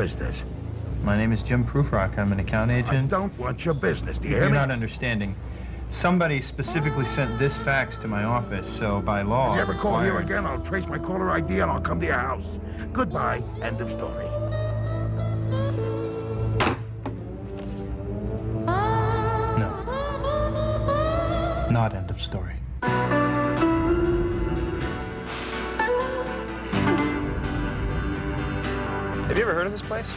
is this? My name is Jim Prufrock. I'm an account agent. I don't want your business. Do you hear You're me? not understanding. Somebody specifically sent this fax to my office, so by law... If you ever call here required- again, I'll trace my caller ID and I'll come to your house. Goodbye. End of story. No. Not end of story. Have you ever heard of this place?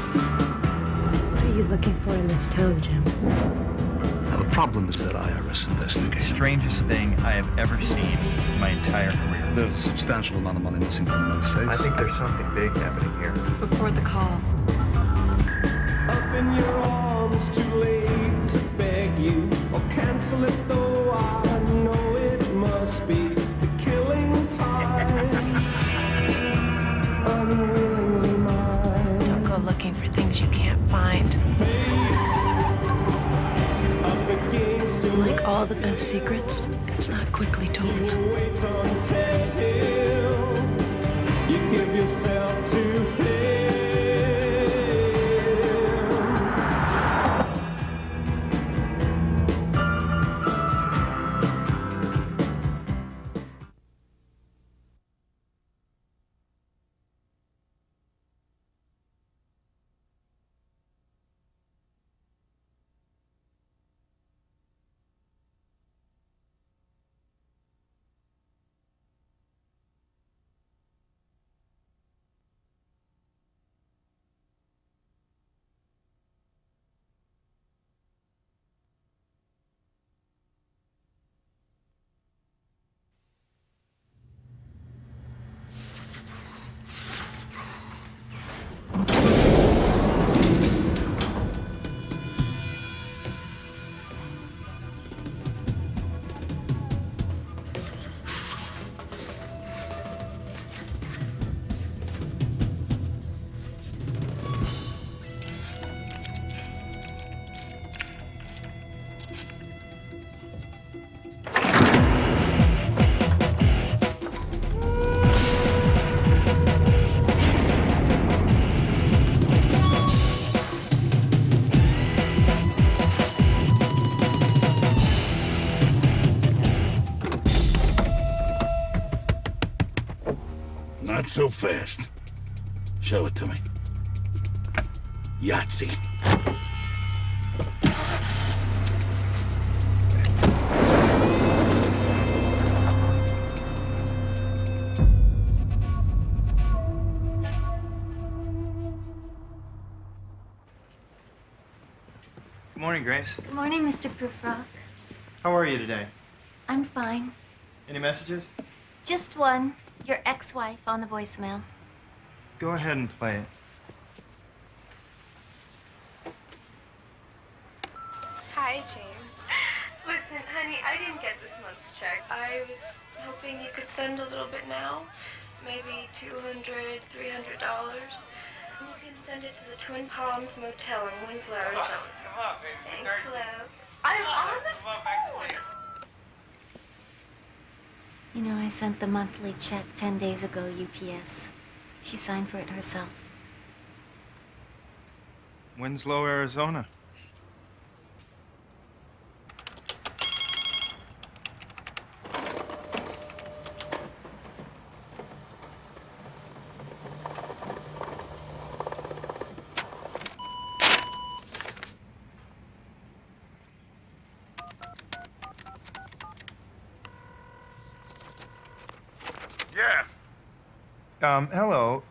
What are you looking for in this town, Jim? Now, the problem is that IRS investigation. Strangest thing I have ever seen in my entire career. There's a substantial amount of money missing from my safe. I think there's something big happening here. Record the call. Up in your arms, too late to beg you, or cancel it though I know it must be the killing time. Unwillingly mine. Don't go looking for things you can't find. Up against your Like all the best secrets, it's not quickly told. wait until you give yourself to him. Not so fast. Show it to me. Yahtzee. Good morning, Grace. Good morning, Mr. Prufrock. How are you today? I'm fine. Any messages? Just one. Your ex-wife on the voicemail. Go ahead and play it. Hi, James. Listen, honey, I didn't get this month's check. I was hoping you could send a little bit now. Maybe $200, $300. You can send it to the Twin Palms Motel in Winslow, Arizona. Come on, baby. Thanks, love. I'm on the phone. You know, I sent the monthly check 10 days ago, UPS. She signed for it herself. Winslow, Arizona. Yeah. Hello.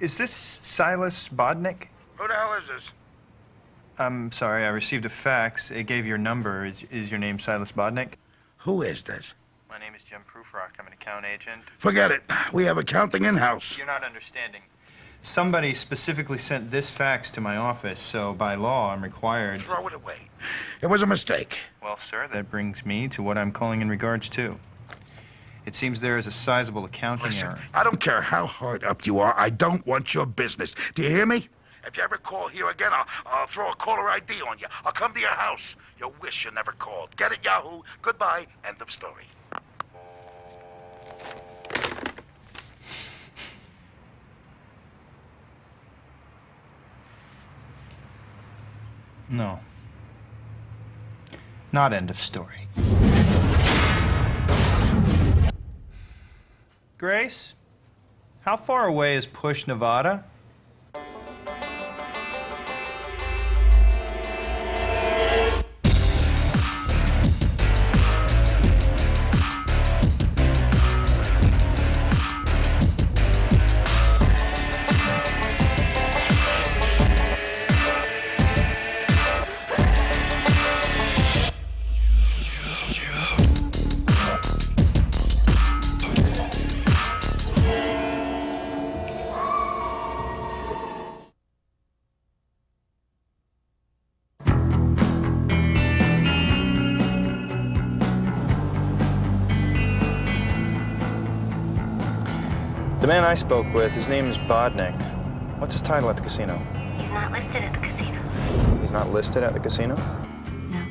Is this Silas Bodnick? Who the hell is this? I'm sorry, I received a fax. It gave your number. Is your name Silas Bodnick? Who is this? My name is Jim Prufrock. I'm an account agent. Forget it. We have accounting in-house. You're not understanding. Somebody specifically sent this fax to my office, so by law, I'm required... Throw it away. It was a mistake. Well, sir, that brings me to what I'm calling in regards to. It seems there is a sizable accounting Listen, error. I don't care how hard up you are. I don't want your business. Do you hear me? If you ever call here again, I'll throw a caller ID on you. I'll come to your house. You wish you never called. Get it, Yahoo? Goodbye. End of story. No. Not end of story. Grace, how far away is Push, Nevada? The man I spoke with, his name is Bodnik. What's his title at the casino? He's not listed at the casino. He's not listed at the casino? No.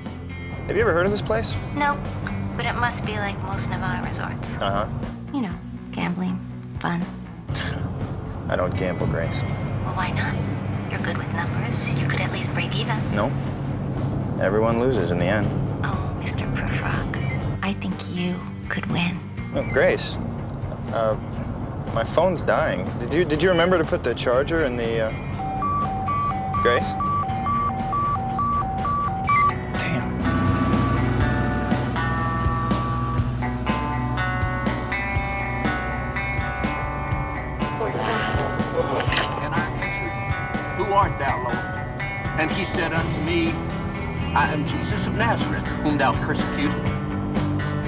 Have you ever heard of this place? No, but it must be like most Nevada resorts. Uh-huh. You know, gambling, fun. I don't gamble, Grace. Well, why not? You're good with numbers. You could at least break even. No. Everyone loses in the end. Oh, Mr. Prufrock, I think you could win. Oh, Grace. My phone's dying. Did you remember to put the charger in the, Grace? Damn. And I answered, Who art thou, Lord? And he said unto me, I am Jesus of Nazareth, whom thou persecutest.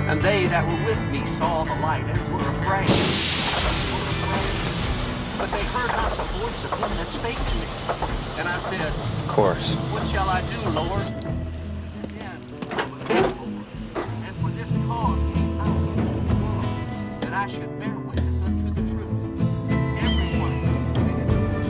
And they that were with me saw the light and were afraid. But they heard not the voice of him that spake to me. And I said, Of course. What shall I do, Lord? Again, and for this cause came out into the world, that I should bear witness unto the truth. Everyone that is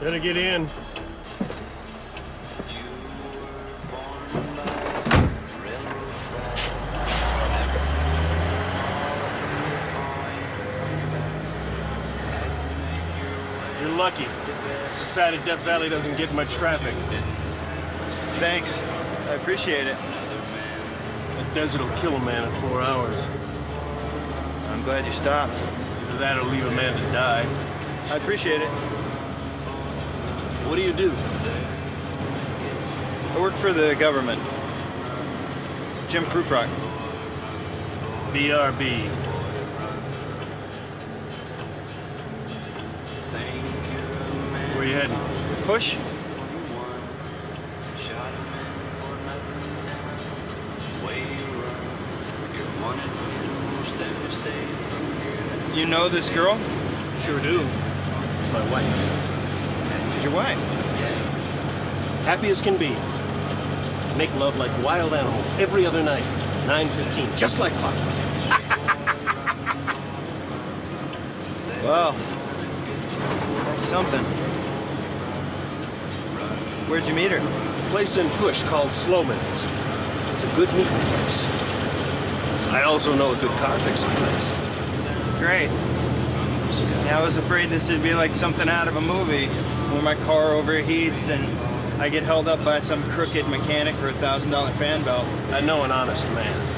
Better get in. You're lucky. This side of Death Valley doesn't get much traffic. Thanks. I appreciate it. That desert will kill a man in 4 hours. I'm glad you stopped. Either that or leave a man to die. I appreciate it. What do you do? I work for the government. Jim Prufrock. BRB. Where you heading? Push? You know this girl? Sure do. It's my wife. She's your wife. Happy as can be. Make love like wild animals every other night. 9:15, just like clockwork. Wow. That's something. Where'd you meet her? A place in Push called Sloman's. It's a good meeting place. I also know a good car fixing place. Great. Yeah, I was afraid this would be like something out of a movie, where my car overheats and I get held up by some crooked mechanic for a $1,000 fan belt. I know an honest man.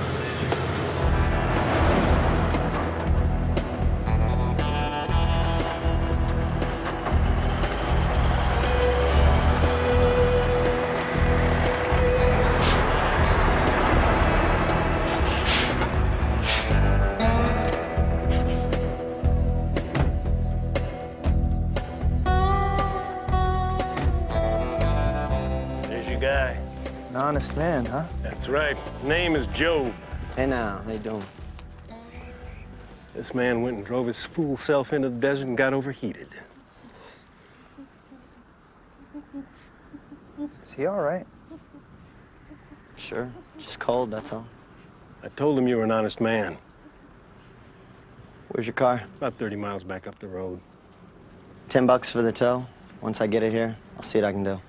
An honest man, huh? That's right. Name is Joe. Hey now, how you doing? This man went and drove his fool self into the desert and got overheated. Is he all right? Sure, just cold, that's all. I told him you were an honest man. Where's your car? About 30 miles back up the road. $10 for the tow. Once I get it here, I'll see what I can do.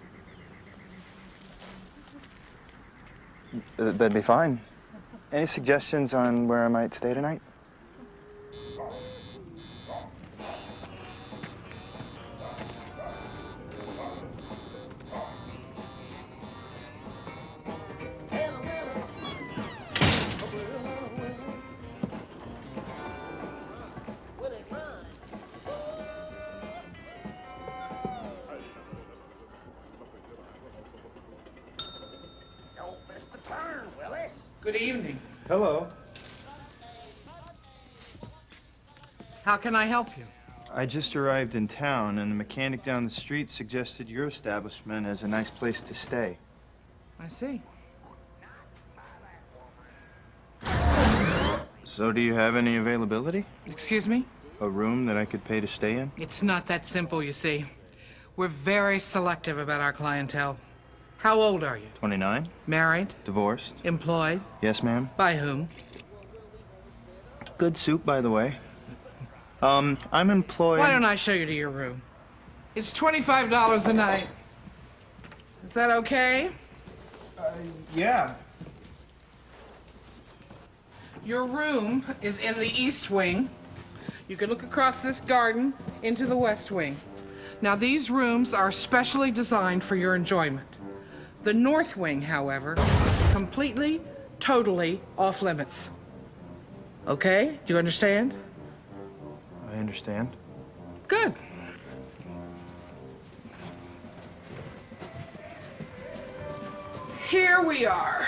That'd be fine. Any suggestions on where I might stay tonight? Good evening. Hello. How can I help you? I just arrived in town, and the mechanic down the street suggested your establishment as a nice place to stay. I see. So do you have any availability? Excuse me? A room that I could pay to stay in? It's not that simple, you see. We're very selective about our clientele. How old are you? 29. Married? Divorced. Employed? Yes, ma'am. By whom? Good soup, by the way. I'm employed... Why don't I show you to your room? It's $25 a night. Is that okay? Yeah. Your room is in the east wing. You can look across this garden into the west wing. Now, these rooms are specially designed for your enjoyment. The north wing, however, is completely, totally off limits. Okay? Do you understand? I understand. Good. Here we are.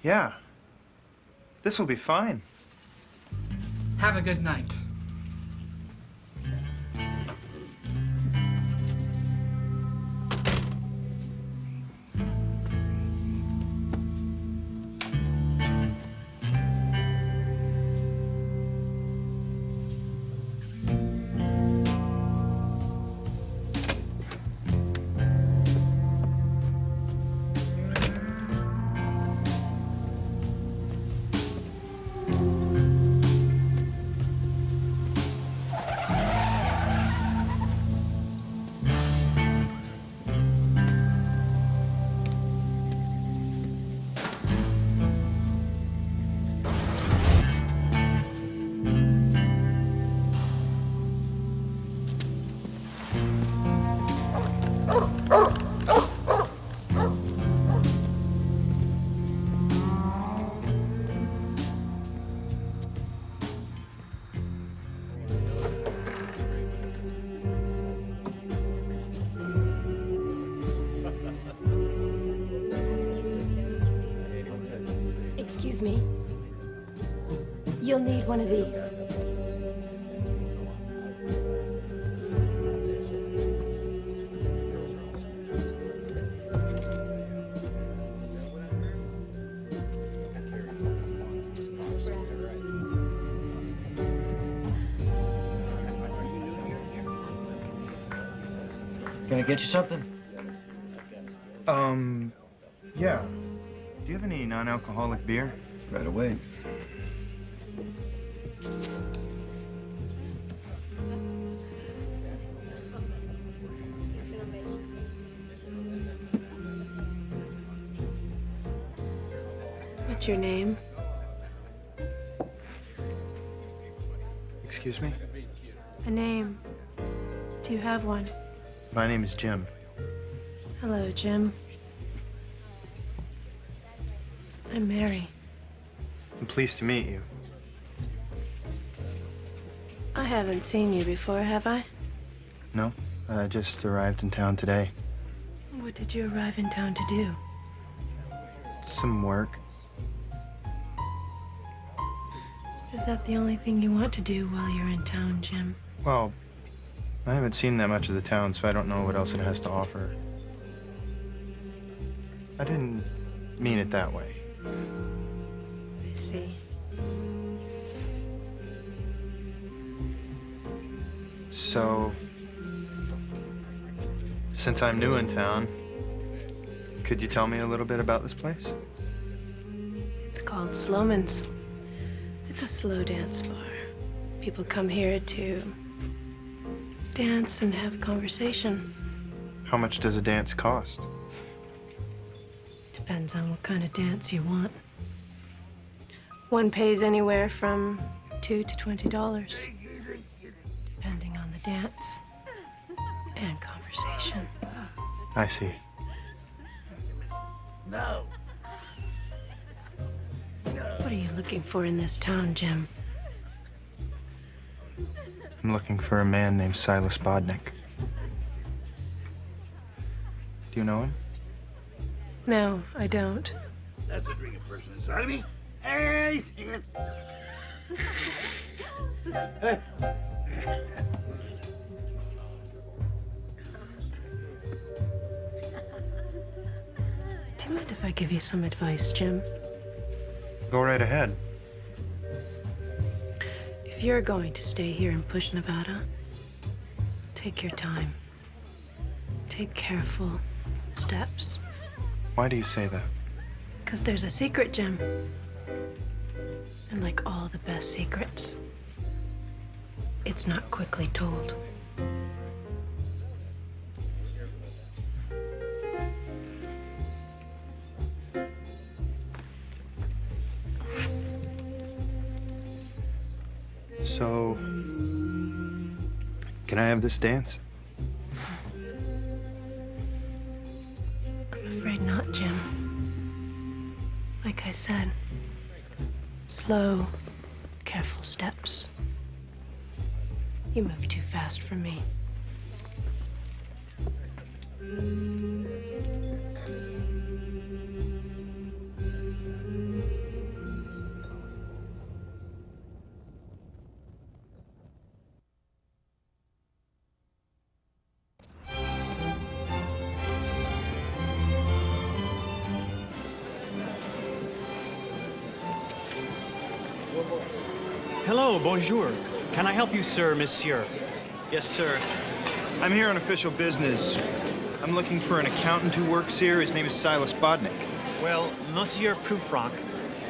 Yeah. This will be fine. Have a good night. Excuse me. You'll need one of these. Can I get you something? Yeah. Do you have any non-alcoholic beer? Right away. What's your name? Excuse me? A name. Do you have one? My name is Jim. Hello, Jim. I'm Mary. I'm pleased to meet you. I haven't seen you before, have I? No, I just arrived in town today. What did you arrive in town to do? Some work. Is that the only thing you want to do while you're in town, Jim? Well, I haven't seen that much of the town, so I don't know what else it has to offer. I didn't mean it that way. I see. So, since I'm new in town, could you tell me a little bit about this place? It's called Sloman's. It's a slow dance bar. People come here to dance and have conversation. How much does a dance cost? Depends on what kind of dance you want. One pays anywhere from $2 to $20, depending on the dance and conversation. I see. No. What are you looking for in this town, Jim? I'm looking for a man named Silas Bodnick. Do you know him? No, I don't. That's a drinking person inside of me. Hey, Stan. Do you mind if I give you some advice, Jim? Go right ahead. If you're going to stay here in Push, Nevada, take your time. Take careful steps. Why do you say that? Because there's a secret, Jim. And like all the best secrets, it's not quickly told. So, can I have this dance? I'm afraid not, Jim. Like I said, slow, careful steps. You move too fast for me. Hello, bonjour. Can I help you, sir, monsieur? Yes, sir. I'm here on official business. I'm looking for an accountant who works here. His name is Silas Bodnick. Well, Monsieur Prufrock,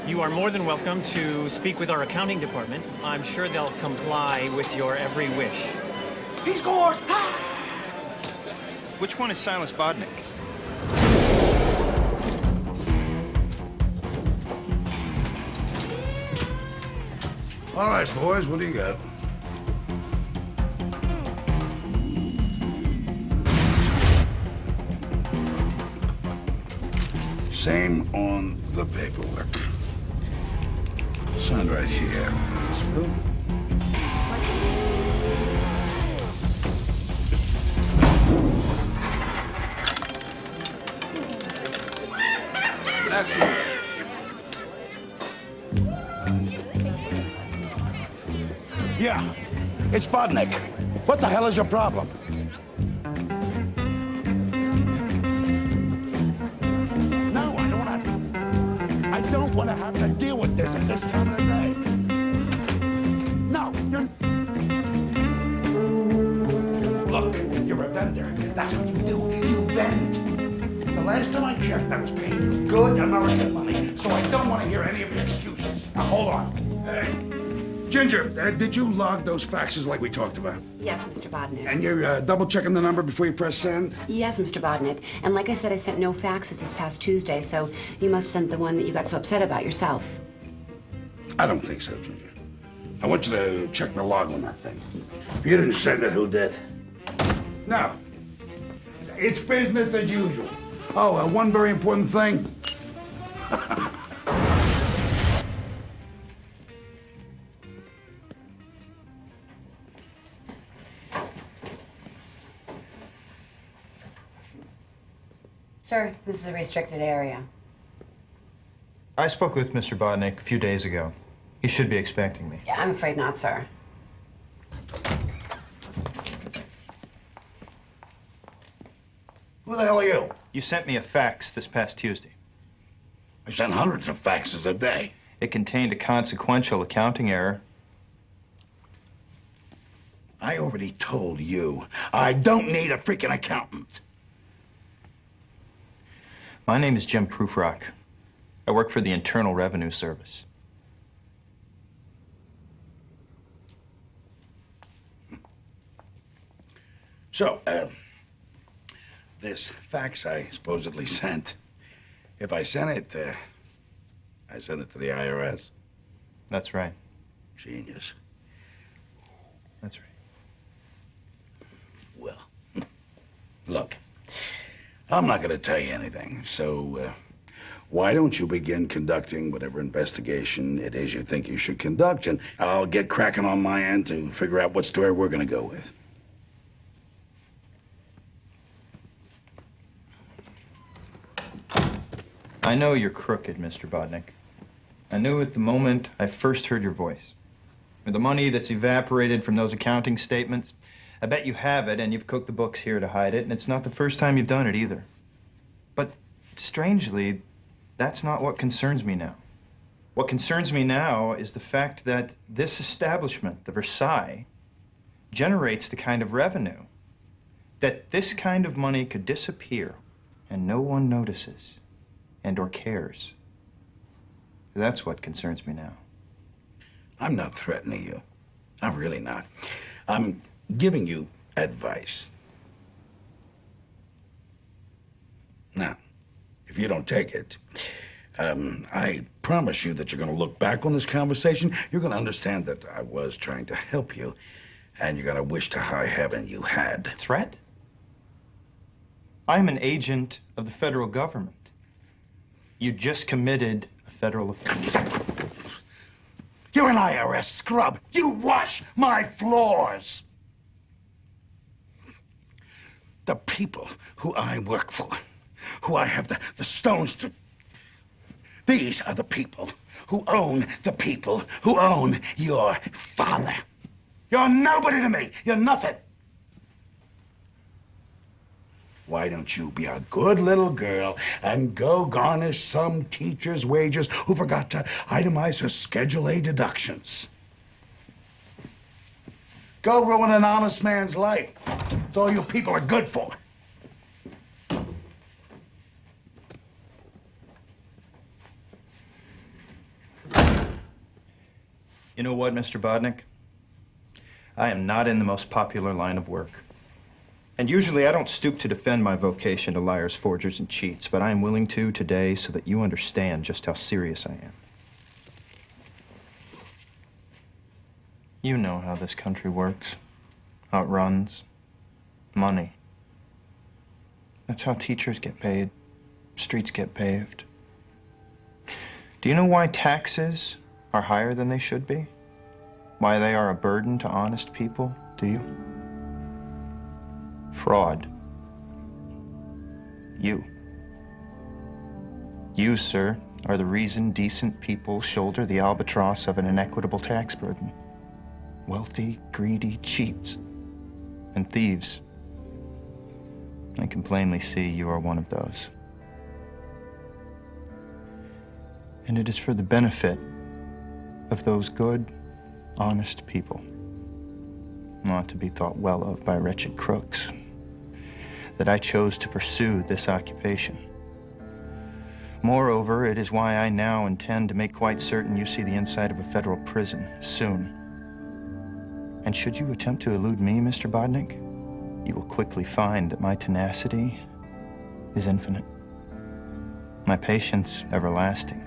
you are more than welcome to speak with our accounting department. I'm sure they'll comply with your every wish. He's gone! Which one is Silas Bodnick? All right, boys, what do you got? Same on the paperwork. Sign right here. Excellent. Yeah, it's Bodnick. What the hell is your problem? No, I don't want to have to deal with this at this time of the day. No, Look, you're a vendor. That's what you do. You vend. The last time I checked, I was paying you good American money, so I don't want to hear any of your excuses. Now, hold on. Hey. Ginger, did you log those faxes like we talked about? Yes, Mr. Bodnick. And you're double-checking the number before you press send? Yes, Mr. Bodnick. And like I said, I sent no faxes this past Tuesday, so you must have sent the one that you got so upset about yourself. I don't think so, Ginger. I want you to check the log on that thing. If you didn't send it, who did? No. It's business as usual. Oh, one very important thing. Sir, this is a restricted area. I spoke with Mr. Bodnick a few days ago. He should be expecting me. Yeah, I'm afraid not, sir. Who the hell are you? You sent me a fax this past Tuesday. I send hundreds of faxes a day. It contained a consequential accounting error. I already told you, I don't need a freaking accountant. My name is Jim Prufrock. I work for the Internal Revenue Service. So, this fax I supposedly sent, if I sent it to the IRS. That's right. Genius. That's right. Well, look, I'm not going to tell you anything, so why don't you begin conducting whatever investigation it is you think you should conduct, and I'll get cracking on my end to figure out what story we're going to go with. I know you're crooked, Mr. Bodnick. I knew it the moment I first heard your voice. With the money that's evaporated from those accounting statements, I bet you have it, and you've cooked the books here to hide it, and it's not the first time you've done it either. But strangely, that's not what concerns me now. What concerns me now is the fact that this establishment, the Versailles, generates the kind of revenue that this kind of money could disappear and no one notices and or cares. That's what concerns me now. I'm not threatening you. I'm really not. I'm giving you advice. Now, if you don't take it, I promise you that you're going to look back on this conversation, you're going to understand that I was trying to help you, and you're going to wish to high heaven you had. Threat? I'm an agent of the federal government. You just committed a federal offense. You're an IRS scrub. You wash my floors. The people who I work for, who I have the stones to... These are the people who own the people who own your father. You're nobody to me. You're nothing. Why don't you be a good little girl and go garnish some teacher's wages who forgot to itemize her Schedule A deductions? Go ruin an honest man's life. That's all you people are good for. You know what, Mr. Bodnick? I am not in the most popular line of work. And usually I don't stoop to defend my vocation to liars, forgers, and cheats, but I am willing to today so that you understand just how serious I am. You know how this country works, how it runs. Money. That's how teachers get paid, streets get paved. Do you know why taxes are higher than they should be? Why they are a burden to honest people? Do you? Fraud. You. You, sir, are the reason decent people shoulder the albatross of an inequitable tax burden. Wealthy, greedy cheats and thieves. I can plainly see you are one of those. And it is for the benefit of those good, honest people, not to be thought well of by wretched crooks, that I chose to pursue this occupation. Moreover, it is why I now intend to make quite certain you see the inside of a federal prison soon. And should you attempt to elude me, Mr. Bodnick, you will quickly find that my tenacity is infinite, my patience everlasting.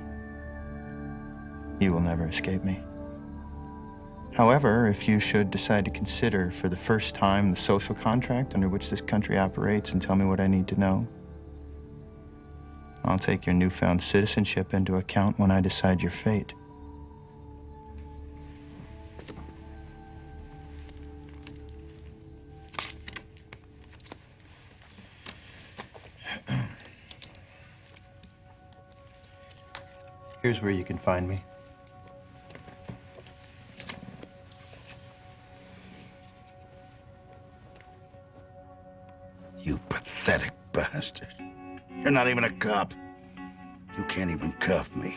You will never escape me. However, if you should decide to consider for the first time the social contract under which this country operates and tell me what I need to know, I'll take your newfound citizenship into account when I decide your fate. Here's where you can find me. You pathetic bastard. You're not even a cop. You can't even cuff me.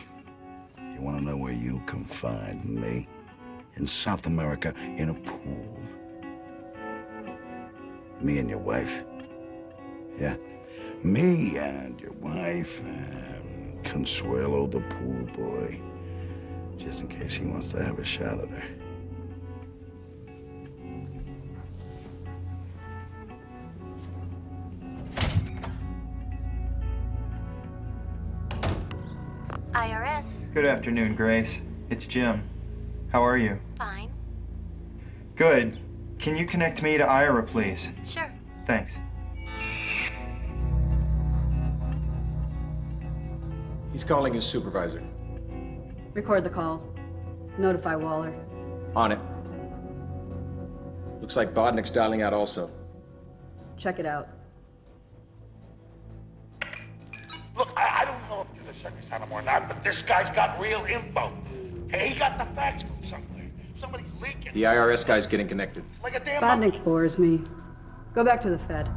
You want to know where you can find me? In South America, in a pool. Me and your wife. Yeah. Me and your wife and Consuelo the pool boy. Just in case he wants to have a shot at her. IRS. Good afternoon, Grace. It's Jim. How are you? Fine. Good. Can you connect me to Ira, please? Sure. Thanks. He's calling his supervisor. Record the call. Notify Waller. On it. Looks like Bodnick's dialing out also. Check it out. Look, I don't know if you're the secretary or not, but this guy's got real info. Hey, he got the facts from somewhere. Somebody's leaking. The IRS guy's getting connected. Like a damn Bodnick bores me. Go back to the Fed.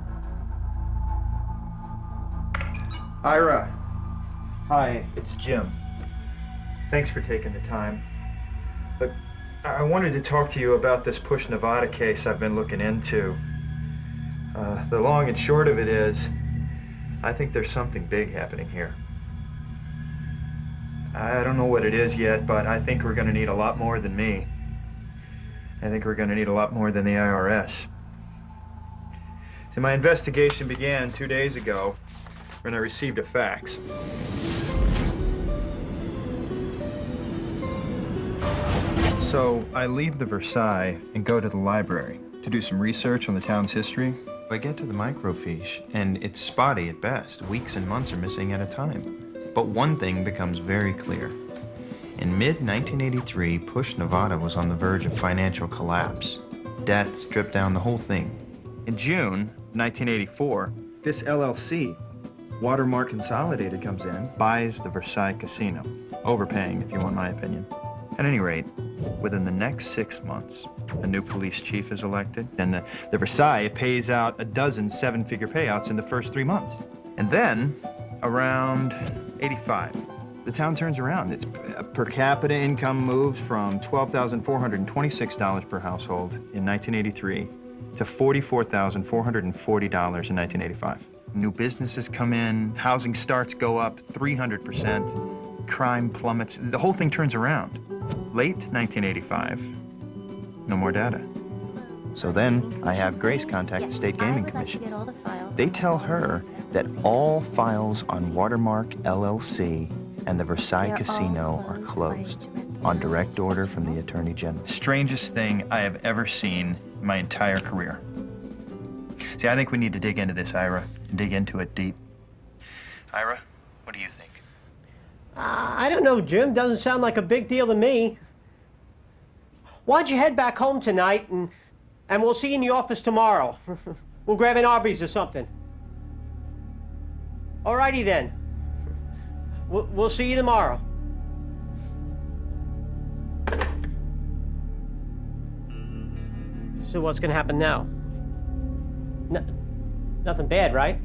Ira. Hi, it's Jim. Thanks for taking the time. Look, I wanted to talk to you about this Push Nevada case I've been looking into. The long and short of it is, I think there's something big happening here. I don't know what it is yet, but I think we're going to need a lot more than me. I think we're going to need a lot more than the IRS. So my investigation began 2 days ago when I received a fax. So I leave the Versailles and go to the library to do some research on the town's history. I get to the microfiche, and it's spotty at best. Weeks and months are missing at a time. But one thing becomes very clear. In mid-1983, Push Nevada was on the verge of financial collapse. Debt stripped down the whole thing. In June 1984, this LLC, Watermark Consolidated, comes in, buys the Versailles Casino. Overpaying, if you want my opinion. At any rate, within the next 6 months, a new police chief is elected, and the Versailles pays out a dozen seven-figure payouts in the first 3 months. And then, around 85, the town turns around. Its per capita income moves from $12,426 per household in 1983 to $44,440 in 1985. New businesses come in, housing starts go up 300%, crime plummets, the whole thing turns around. Late 1985, no more data. So then I have Grace contact the State Gaming Commission. They tell her that all files on Watermark LLC and the Versailles Casino are closed on direct order from the Attorney General. Strangest thing I have ever seen in my entire career. See, I think we need to dig into this, Ira, and dig into it deep. Ira, what do you think? I don't know, Jim. Doesn't sound like a big deal to me. Why don't you head back home tonight, and we'll see you in the office tomorrow. We'll grab an Arby's or something. Alrighty then. We'll see you tomorrow. So what's gonna happen now? Nothing bad, right?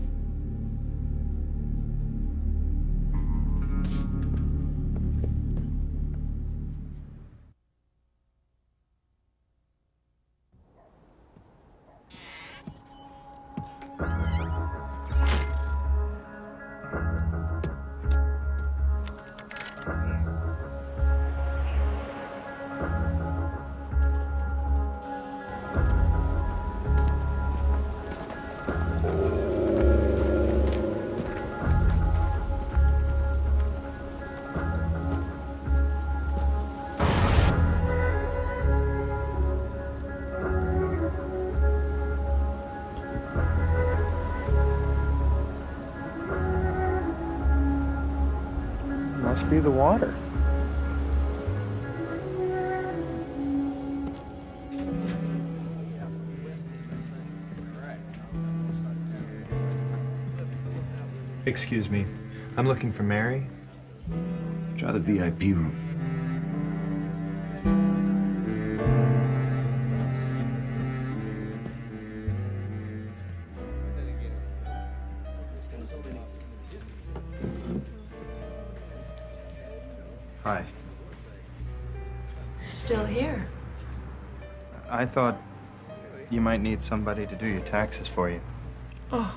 Must be the water. Excuse me, I'm looking for Mary. Try the VIP room. Hi. Still here. I thought you might need somebody to do your taxes for you. Oh,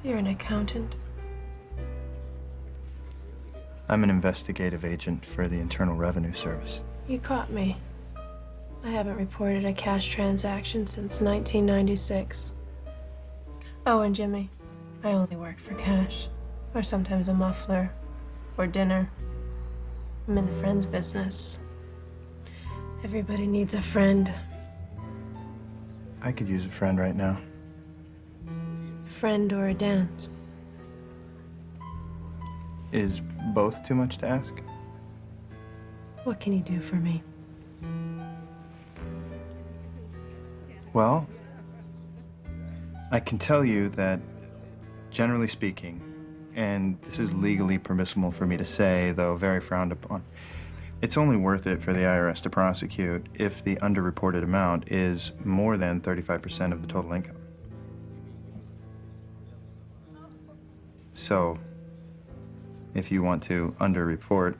you're an accountant. I'm an investigative agent for the Internal Revenue Service. You caught me. I haven't reported a cash transaction since 1996. Oh, and Jimmy, I only work for cash. Or sometimes a muffler. Or dinner. I'm in the friends business. Everybody needs a friend. I could use a friend right now. A friend or a dance. Is both too much to ask? What can you do for me? Well, I can tell you that, generally speaking, and this is legally permissible for me to say, though very frowned upon, it's only worth it for the IRS to prosecute if the underreported amount is more than 35% of the total income. So, if you want to underreport,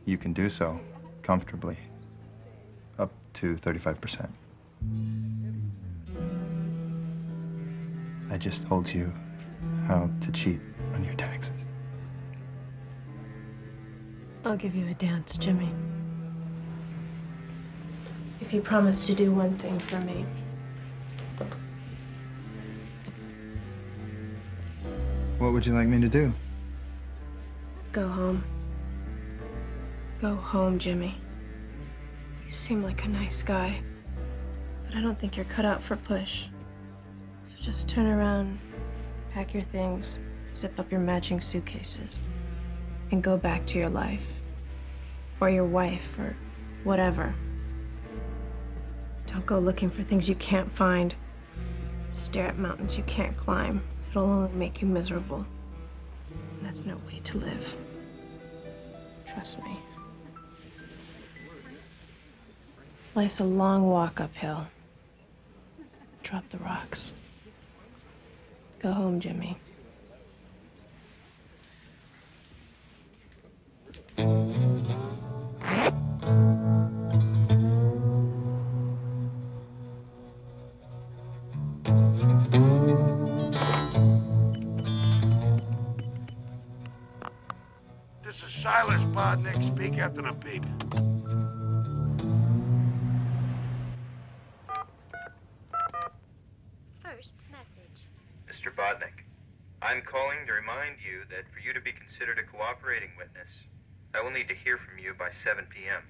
you can do so comfortably, up to 35%. I just told you how to cheat on your taxes. I'll give you a dance, Jimmy. If you promise to do one thing for me. What would you like me to do? Go home. Go home, Jimmy. You seem like a nice guy, but I don't think you're cut out for push. So just turn around, pack your things, zip up your matching suitcases, and go back to your life. Or your wife, or whatever. Don't go looking for things you can't find. Stare at mountains you can't climb. It'll only make you miserable. And that's no way to live. Trust me. Life's a long walk uphill. Drop the rocks. Go home, Jimmy. This is Silas Bodnick. Speak after the beep. First message. Mr. Bodnick, I'm calling to remind you that for you to be considered a cooperating witness, I will need to hear from you by 7 p.m.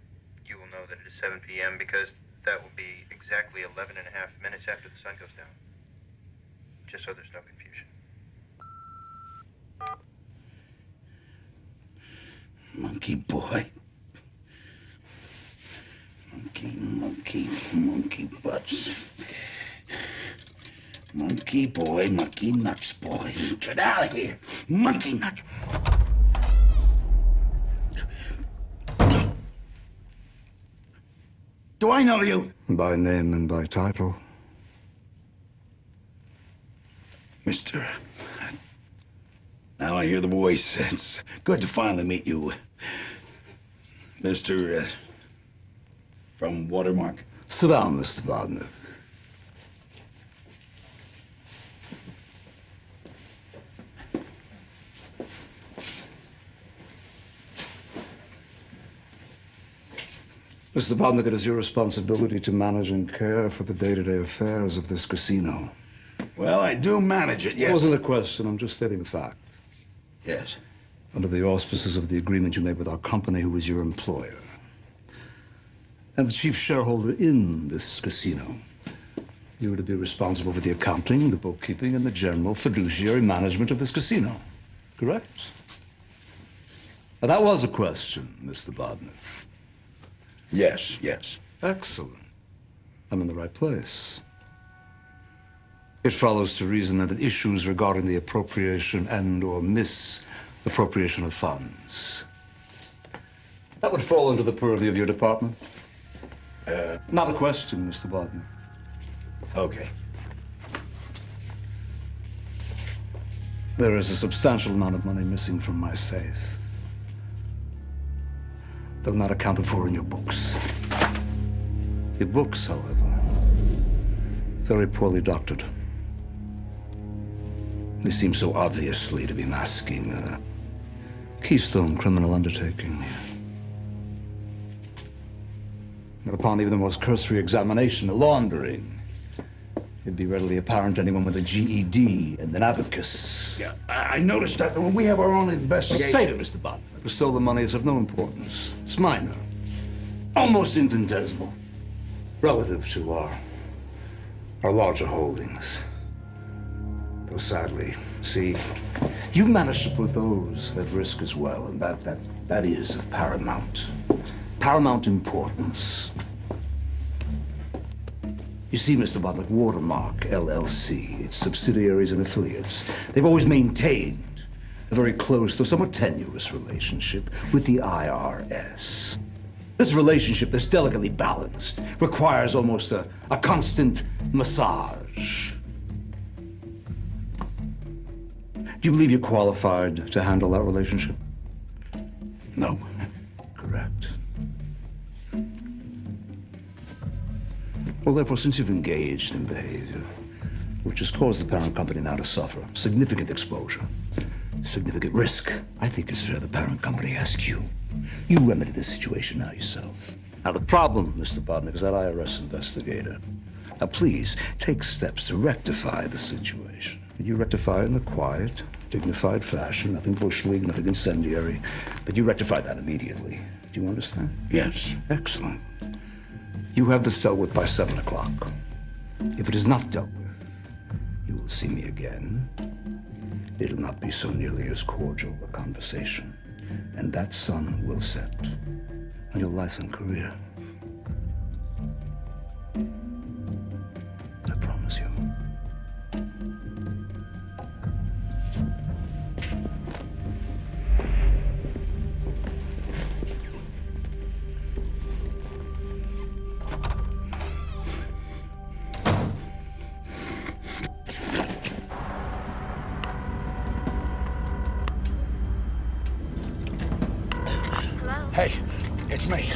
You will know that it is 7 p.m. because that will be exactly 11 and a half minutes after the sun goes down. Just so there's no confusion. Monkey boy. Monkey butts. Monkey boy, monkey nuts boy. Get out of here. Monkey nuts. Do I know you? By name and by title. Mister. Now I hear the voice. It's good to finally meet you. Mr. From Watermark. Sit down, Mr. Bodnick. Mr. Bodnick, it is your responsibility to manage and care for the day-to-day affairs of this casino. Well, I do manage it, yes. It wasn't a question. I'm just stating the fact. Yes. Under the auspices of the agreement you made with our company, who is your employer, and the chief shareholder in this casino, you were to be responsible for the accounting, the bookkeeping, and the general fiduciary management of this casino. Correct? Now, that was a question, Mr. Bodnick. Yes, yes. Excellent. I'm in the right place. It follows to reason that issues regarding the appropriation and/or misappropriation of funds That would fall under the purview of your department. Not a question, Mr. Bodner. Okay. There is a substantial amount of money missing from my safe. Though not accounted for in your books. Your books, however, very poorly doctored. They seem so obviously to be masking a keystone criminal undertaking. But upon even the most cursory examination, the laundering, it'd be readily apparent to anyone with a GED and an abacus. Yeah, I noticed that. We have our own investigation. Save it, Mr. Bodner. The stolen money is of no importance. It's minor. Almost infinitesimal. Relative to our larger holdings. Though sadly, see, you've managed to put those at risk as well, and that is of paramount importance. You see, Mr. Bodner, Watermark LLC, its subsidiaries and affiliates, they've always maintained a very close, though somewhat tenuous relationship with the IRS. This relationship that's delicately balanced requires almost a constant massage. Do you believe you're qualified to handle that relationship? No. Correct. Well, therefore, since you've engaged in behavior which has caused the parent company now to suffer significant exposure, significant risk, I think it's fair the parent company asks you. You remedy the situation now yourself. Now, the problem, Mr. Bodnick, is that IRS investigator. Now, please, take steps to rectify the situation. You rectify it in a quiet, dignified fashion, nothing bush league, nothing incendiary, but you rectify that immediately. Do you understand? Yes. Excellent. You have this dealt with by 7 o'clock. If it is not dealt with, you will see me again. It'll not be so nearly as cordial a conversation. And that sun will set on your life and career. I promise you. Hey, it's me.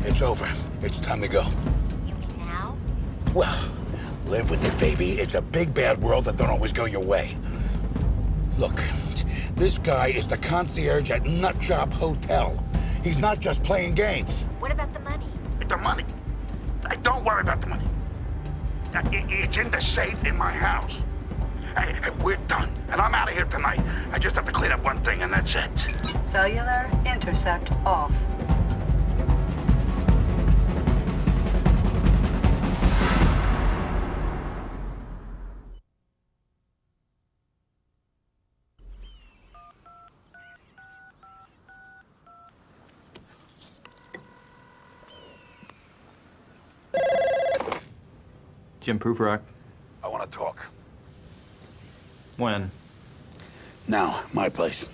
It's over. It's time to go. You mean now? Well, live with it, baby. It's a big, bad world that don't always go your way. Look, this guy is the concierge at Nutjob Hotel. He's not just playing games. What about the money? The money? Don't worry about the money. It's in the safe in my house. Hey, we're done, and I'm out of here tonight. I just have to clean up one thing, and that's it. Cellular intercept off. Jim Prufrock. I want to talk. When? Now, my place.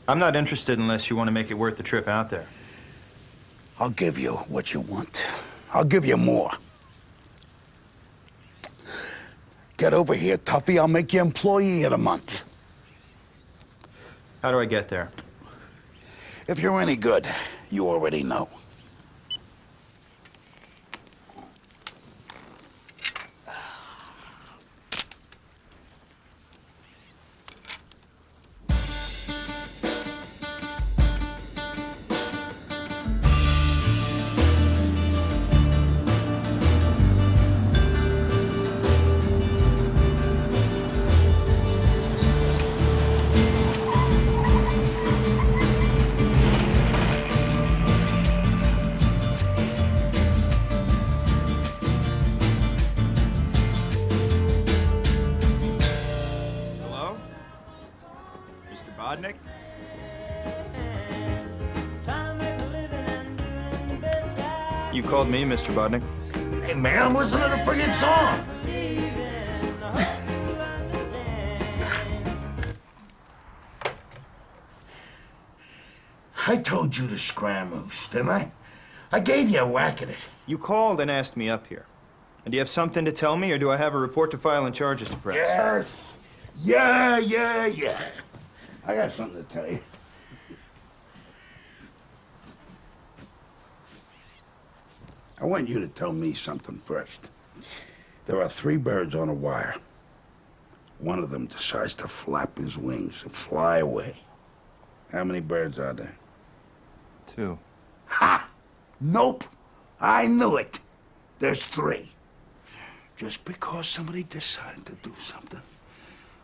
I'm not interested unless you want to make it worth the trip out there. I'll give you what you want. I'll give you more. Get over here, Tuffy. I'll make you employee in a month. How do I get there? If you're any good, you already know. Bodnick? You called me, Mr. Bodnick? Hey, man, I'm listening to the friggin' song. I told you to scramuse, didn't I? I gave you a whack at it. You called and asked me up here. And do you have something to tell me, or do I have a report to file and charges to press? Yes. Yeah. I got something to tell you. I want you to tell me something first. There are 3 birds on a wire. One of them decides to flap his wings and fly away. How many birds are there? 2. Ha! Nope. I knew it. There's 3. Just because somebody decided to do something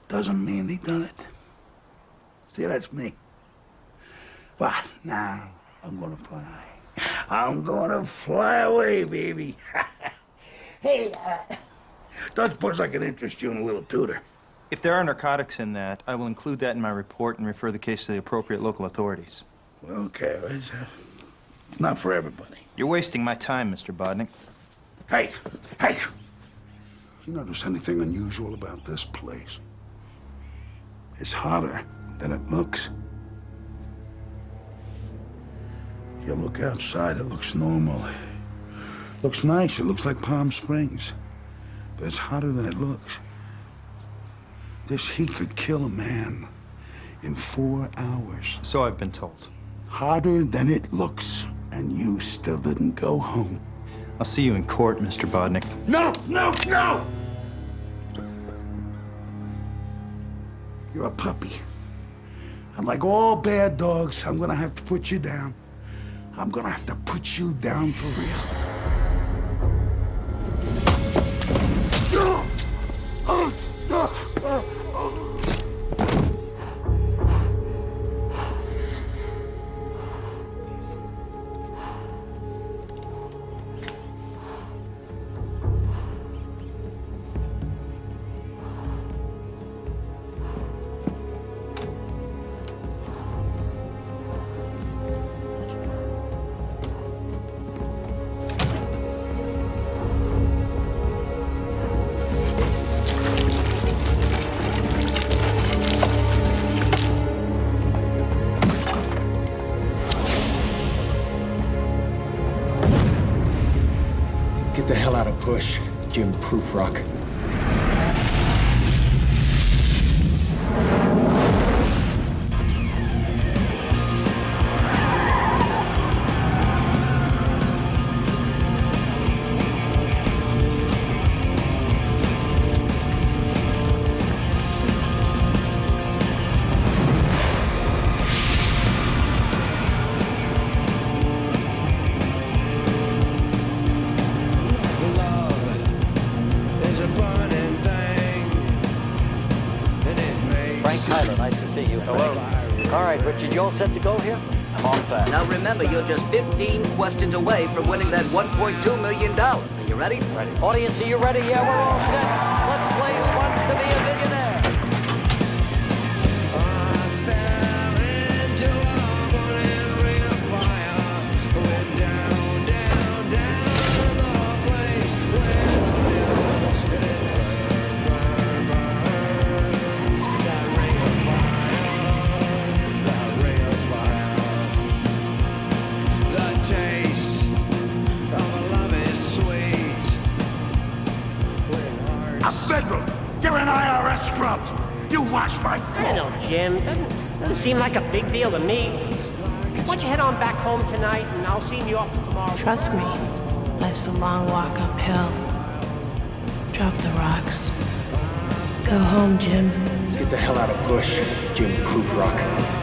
doesn't mean they done it. See, that's me. But now I'm gonna fly. I'm gonna fly away, baby. Hey, don't suppose I can interest you in a little tutor. If there are narcotics in that, I will include that in my report and refer the case to the appropriate local authorities. Okay, it's not for everybody. You're wasting my time, Mr. Bodnick. Hey! You notice anything unusual about this place? It's hotter than it looks. You look outside, it looks normal. Looks nice, it looks like Palm Springs. But it's hotter than it looks. This heat could kill a man in 4 hours. So I've been told. Hotter than it looks, and you still didn't go home. I'll see you in court, Mr. Bodnick. No! You're a puppy. And like all bad dogs, I'm gonna have to put you down. I'm gonna have to put you down for real. Get the hell out of Bush, Jim Prufrock. Nice to see you. Hello. All right, Richard, you all set to go here? I'm all set. Now remember, you're just 15 questions away from winning that $1.2 million. Are you ready? Ready. Audience, are you ready? Yeah, we're all set. Let's play Who Wants to Be a Millionaire? Federal! You're an IRS scrub! You wash my I don't know, Jim. Doesn't seem like a big deal to me. Why don't you head on back home tonight, and I'll see you in the office tomorrow. Trust me, life's a long walk uphill. Drop the rocks. Go home, Jim. Get the hell out of Bush, Jim Prufrock.